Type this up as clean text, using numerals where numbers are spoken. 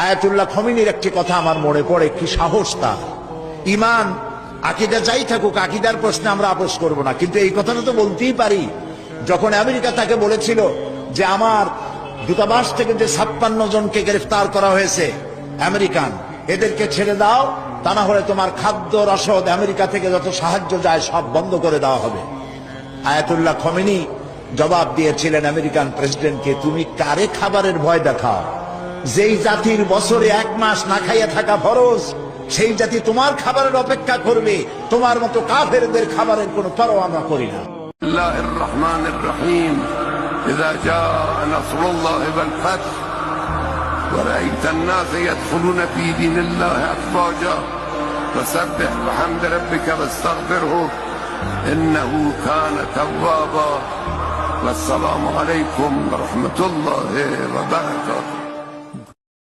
Ayatollah খমিনীর একটি কথা আমার মনে পড়ে, কি সাহস তার। ইমান আকীদা যাই থাকুক, আকীদার প্রশ্নে আমরা আপোষ করব না, কিন্তু এই কথাটা তো বলতেই পারি। যখন আমেরিকা তাকে বলেছিল যে আমার দূতাবাস থেকে যে 56 জনকে গ্রেফতার করা হয়েছে আমেরিকান, এদেরকে ছেড়ে দাও, তা না হলে তোমার খাদ্য রসদ আমেরিকা থেকে যত সাহায্য যায় সব বন্ধ করে দেওয়া হবে। আয়াতুল্লাহ খমেনি জবাব দিয়েছিলেন আমেরিকান প্রেসিডেন্টকে, তুমি কারে খাবারের ভয় দেখাও? যেই জাতির বছরে 1 মাস না খাইয়া থাকা ফরজ, সেই জাতি তোমার খাবারের অপেক্ষা করবে। তোমার মতো কাফেরদের খাবারের কোনো পরোয়া আমরা করি না। আল্লাহুর রহমানির রহিম। إذا جاء نصر الله والفتح ورأيت الناس يدخلون في دين الله أفواجا فسبح بحمد ربك واستغفره إنه كان توابا. والسلام عليكم ورحمة الله وبركاته.